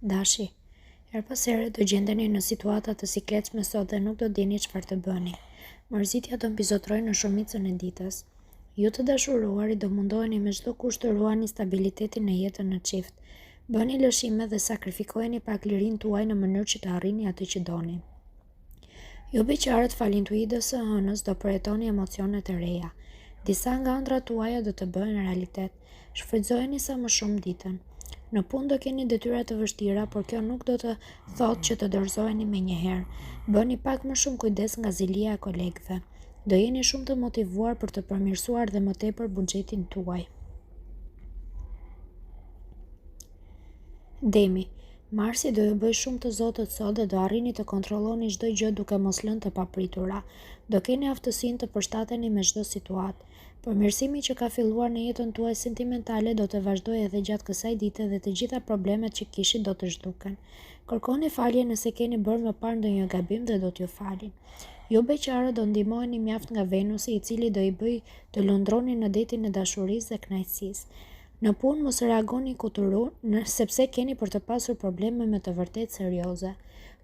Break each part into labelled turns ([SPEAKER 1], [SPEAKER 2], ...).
[SPEAKER 1] Dashi, her pas here do gjendeni në situata të sikletshme sot dhe nuk do dini çfarë të bëni. Mërzitja do mbizotrojë në shumicën e ditës. Ju të dashuruari do mundoheni me çdo kusht të ruani stabilitetin në jetën në çift. Bëni lëshime dhe sakrifikojeni pak lirinë tuaj në mënyrë që të arrini atë që doni. Ju beqarët falintuidës së hënës do përjetoni emocionet e reja. Disa nga ëndrat tuaja do të bëhen realitet. Shfrytëzojeni sa më shumë ditën. Në punë do keni detyra të vështira, por kjo nuk do të thotë që të dorëzoheni menjëherë. Bëni pak më shumë kujdes nga zilia e kolegëve. Do jeni shumë të motivuar për të përmirësuar dhe më tepër buxhetin tuaj. Demi, Marsi do ju bëj shumë të zotët sot dhe do arrini të kontrolloni çdo gjë duke mos lënë të papritura. Do keni aftësinë të përshtateni me çdo situatë. Përmirësimi që ka filluar në jetën tuaj sentimentale do të vazhdojë edhe gjatë kësaj dite dhe të gjitha problemet që kishit do të zhduken. Kërkoni falje nëse keni bërë më parë ndonjë gabim dhe do t'ju falin. Ju beqarë do ndihmoheni mjaft nga Venusi, i cili do i bëj të lundroni në detin e dashurisë dhe kënaqësisë. Në punë mos reagoni kuturu, sepse keni për të pasur probleme me të vërtetë serioze.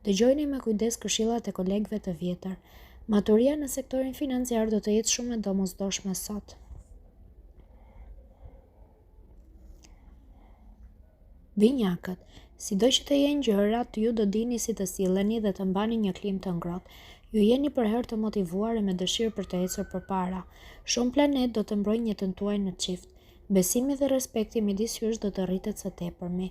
[SPEAKER 1] Dëgjojeni me kujdes këshillat e kolegëve të vjetër. Maturia në sektorin financiar do të jetë shumë e domosdoshme sot. Binjakët, sido që të jenë gjërat, ju do dini si të silleni dhe të mbani një klim të ngrohtë. Ju jeni për herë të motivuar e me dëshirë për të ecur përpara. Shumë planet do të mbrojnë jetën tuaj në çift. Besimi dhe respekti midis jush do të rritet së tepërmi.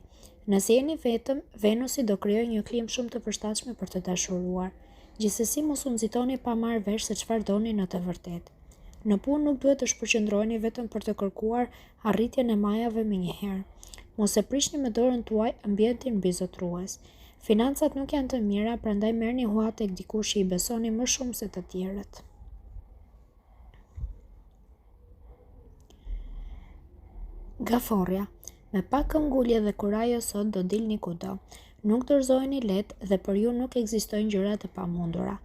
[SPEAKER 1] Nëse jeni vetëm, Venusi do krijojë një klim shumë të përshtatshme për të dashuruar. Gjithsesi mos u nxitoni pa marrë vesh se çfarë doni në të vërtetë. Në punë nuk duhet të shpërqendroheni vetëm për të kërkuar arritjen e majave menjëherë. Mos e prishni me dorën tuaj ambientin mbizotrues. Financat nuk janë të mira, prandaj merrni hua tek dikush që i besoni më shumë se të tjerët. Gaforja, me pak këmbgulje dhe kurajo sot do dilni kudo. Nuk dorëzoheni lehtë dhe për ju nuk ekzistojnë gjëra të pamundura.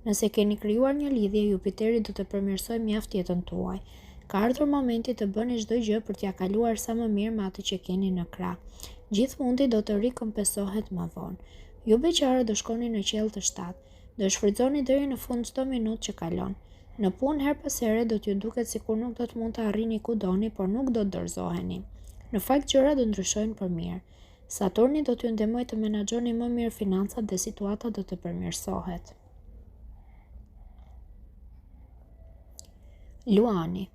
[SPEAKER 1] Nëse keni krijuar një lidhje, Jupiteri do të përmirësojë mjaft jetën tuaj. Ka ardhur momenti të bëni çdo gjë për t'ia kaluar sa më mirë me atë që keni në krah. Gjithë mundi do të rikompensohet më vonë. Ju beqarë do shkoni në qiell të shtatë. Do shfrytëzoni deri në fund çdo minutë që kalon. Në punë her pas here do t'ju duket sikur nuk do të mund të arrini ku doni, por nuk do të dorëzoheni. Në fakt gjërat do ndryshojnë për mirë. Saturni do t'ju ndihmojë të menaxhoni më mirë financat dhe situata do të përmirësohet. Luani,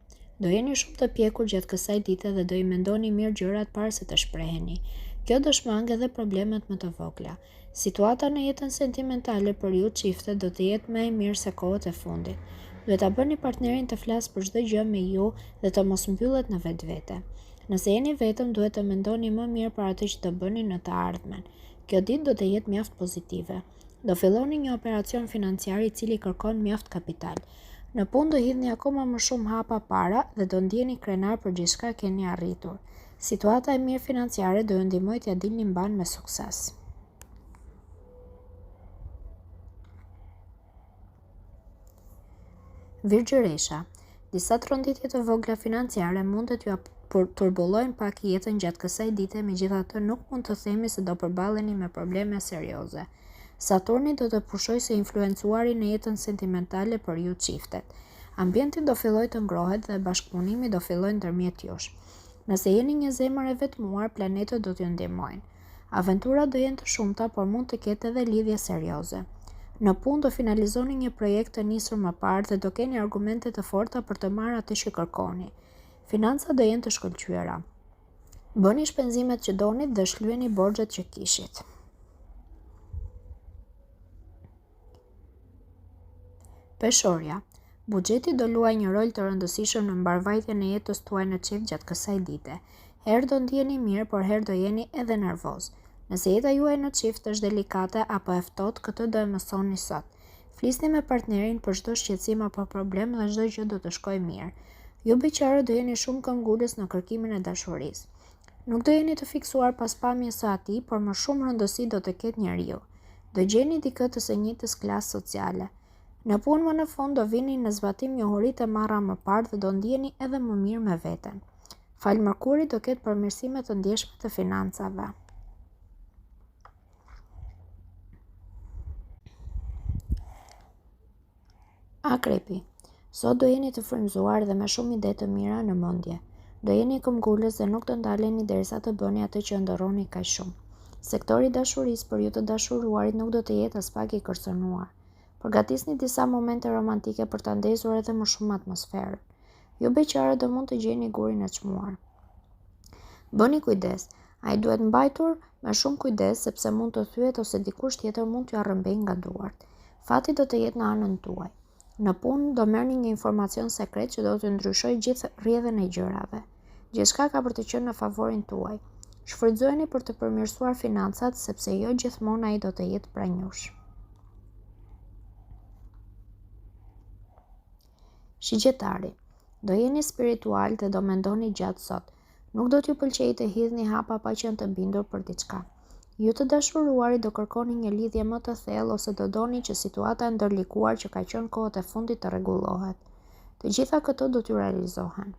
[SPEAKER 1] do jeni shumë të pjekur gjatë kësaj dite dhe do i mendoni mirë gjërat para se të shpreheni. Kjo do shmangë edhe problemet më të vogla. Situata në jetën sentimentale për ju çifte do të jetë më e mirë se kohët e fundit. Duhet ta bëni partnerin të flasë për çdo gjë me ju dhe të mos mbyllet në vetvete. Nëse jeni vetëm, duhet të mendoni më mirë për atë që të bëni në të ardhmen. Kjo ditë do të jetë mjaft pozitive. Do filloni një operacion financiar i cili kërkon mjaft kapital. Në punë do hidhni akoma më shumë hapa para dhe do ndjeni krenar për gjithçka keni arritur. Situata e mirë financiare do ju ndihmojë t'ia dilni mban me sukses. Virgjëresha, disa tronditje të vogla financiare mund të t'ju turbullojnë pak jetën gjatë kësaj dite, megjithatë nuk mund të themi se do përballeni me probleme serioze. Saturni do të pushojë së influencuari në jetën sentimentale për ju çiftet. Ambienti do fillojë të ngrohet dhe bashkëpunimi do fillojë ndërmjet jush. Nëse jeni një zemër e vetmuar, planetët do t'ju ndihmojnë. Aventurat do jenë të shumta, por mund të ketë edhe lidhje serioze. Në punë do finalizoni një projekt të nisur më parë dhe do keni argumente të forta për të marrë atë që kërkoni. Financat do jenë të shkëlqyera. Bëni shpenzimet që donit dhe shlyeni borxhet që kishit. Peshorja, buxheti do luajë një rol të rëndësishëm në mbarvajtjen e jetës tuaj në çift gjatë kësaj dite. Herë do ndjeni mirë, por herë do jeni edhe nervoz. Nëse jeta juaj në çift është delikate apo e ftohtë, këtë do e mësoni sot. Flisni me partnerin për çdo shqetësim apo problem dhe çdo gjë do të shkojë mirë. Ju beqarë do jeni shumë këmbgulës në kërkimin e dashurisë. Nuk do jeni të fiksuar pas pamjes së atij, por më shumë rëndësi do të ketë njeriu. Do gjeni dikë të së njëjtës klasë sociale. Në punë më në fund do vini në zbatim njohuritë e marra më parë dhe do ndjeni edhe më mirë me veten. Fal Mërkuri do ketë përmirësime të ndjeshme të financave. Akrepi. Sot do jeni të frymëzuar dhe me shumë ide të mira në mendje. Do jeni këmbgulës dhe nuk të ndaleni derisa të bëni atë që ndërroni kaq shumë. Sektori i dashurisë për ju të dashuruarit nuk do të jetë as pak i kërcënuar. Përgatisni disa momente romantike për ta ndezur edhe më shumë atmosferën. Ju beqare do mund të gjeni gurin e çmuar. Bëni kujdes, ai duhet mbajtur me shumë kujdes sepse mund të thyet ose dikush tjetër mund t'ju arrëmbejë nga duart. Fati do të jetë në anën tuaj. Në punë do merrni një informacion sekret që do t'ju ndryshojë gjithë rrjedhën e gjërave. Gjithçka ka për të qenë në favorin tuaj. Shfrytëzojeni për të përmirësuar financat sepse jo gjithmonë ai do të jetë pranë jush. Shigjetari. Do jeni spiritual dhe do mendoni gjatë sot. Nuk do t'ju pëlqejë të hidhni hapa pa qenë të bindur për diçka. Ju të dashuruarit do kërkoni një lidhje më të thellë ose do doni që situata e ndërlikuar që ka qenë kohët e fundit të rregullohet. Të gjitha këto do t'ju realizohen.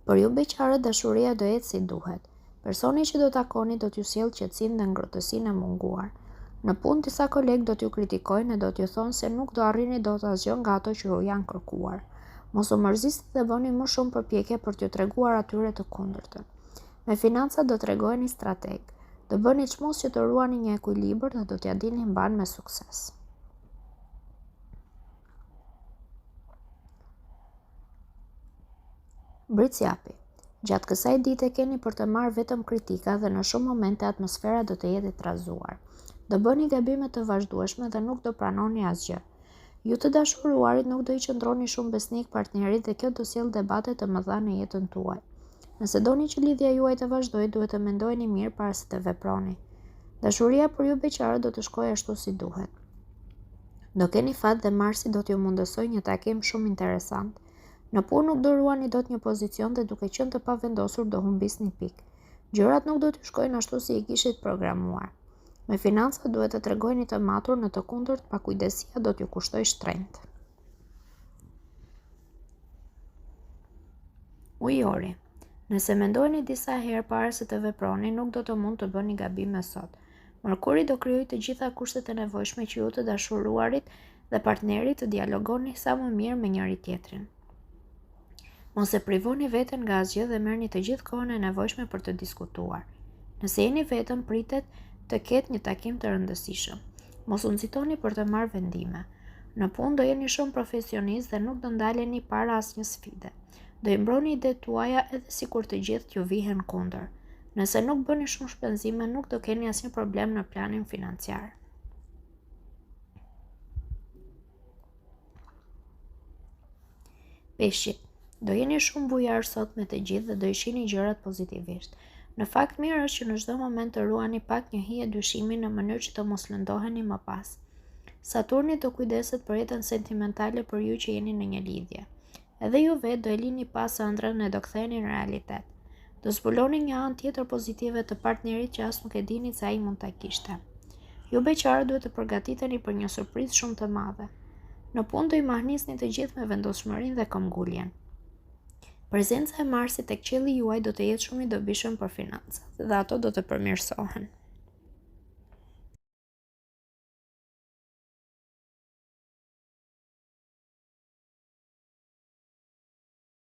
[SPEAKER 1] Për ju beqarët dashuria do jetë si duhet. Personi që do takoni do t'ju sjellë qetësinë dhe ngrohtësinë e munguar. Në punë disa kolegë do t'ju kritikojnë e do t'ju thonë se nuk do arrini dot asgjë nga ato që ju janë kërkuar. Mos u mërzisni dhe bëni më shumë përpjekje për t'ju treguar atyre të kundërtën. Me financat do t'rregoheni strateg. Do bëni çmos që të ruani një ekuilibër dhe do t'ja dini mban me sukses. Bricjapi. Gjatë kësaj dite keni për të marrë vetëm kritika dhe në shumë momente atmosfera do të jetë e trazuar. Do bëni gabime të vazhdueshme dhe nuk do pranoni asgjë. Ju të dashuruarit nuk do i qëndroni shumë besnik partnerit dhe kjo do sjellë debate të mëdha në jetën tuaj. Nëse doni që lidhja juaj të vazhdojë, duhet të mendojeni mirë para se të veproni. Dashuria për ju beqarë do të shkojë ashtu si duhet. Do keni fat dhe Marsi do t'ju mundësoj një takim shumë interesant. Në punë nuk do ruani dot një pozicion dhe duke qenë të pavendosur do humbisni pikë. Gjërat nuk do t'ju shkojnë ashtu si i kishit programuar. Me financat duhet të tregojeni të matur, në të kundërt pakujdesia do t'ju kushtoj shtrenjtë. Ujori. Nëse mendojeni disa herë para se të veproni, nuk do të mund të bëni gabime sot. Mërkuri do krijojë të gjitha kushtet e nevojshme që ju të dashuruarit dhe partnerit të dialogoni sa më mirë me njëri tjetrin. Mos e privoni veten nga asgjë dhe merrni të gjithë kohën e nevojshme për të diskutuar. Nëse jeni vetëm, pritet të ketë një takim të rëndësishëm. Mos u nxitoni për të marrë vendime. Në punë do jeni shumë profesionist dhe nuk do ndaleni para asnjë sfide. Do i mbroni idetë tuaja edhe sikur të gjithë t'ju vihen kundër. Nëse nuk bëni shumë shpenzime, nuk do keni asnjë problem në planin financiar. Peshqit. Do jeni shumë bujar sot me të gjithë dhe do i shihni gjërat pozitivisht. Në fakt mirë është që në çdo moment të ruani pak një hije dyshimi në mënyrë që të mos lëndoheni më pas. Saturni do kujdeset për jetën sentimentale për ju që jeni në një lidhje. Edhe ju vetë do e lini pas ëndrrën e do ktheheni në realitet. Do zbuloni një anë tjetër pozitive të partnerit që as nuk e dini se ai mund ta kishte. Ju beqarë duhet të përgatiteni për një surprizë shumë të madhe. Në punë do i mahnisni të gjithë me vendoshmërinë dhe këmbguljen. Prezenca e Marsit tek qielli juaj do të jetë shumë i dobishëm për financat dhe ato do të përmirësohen.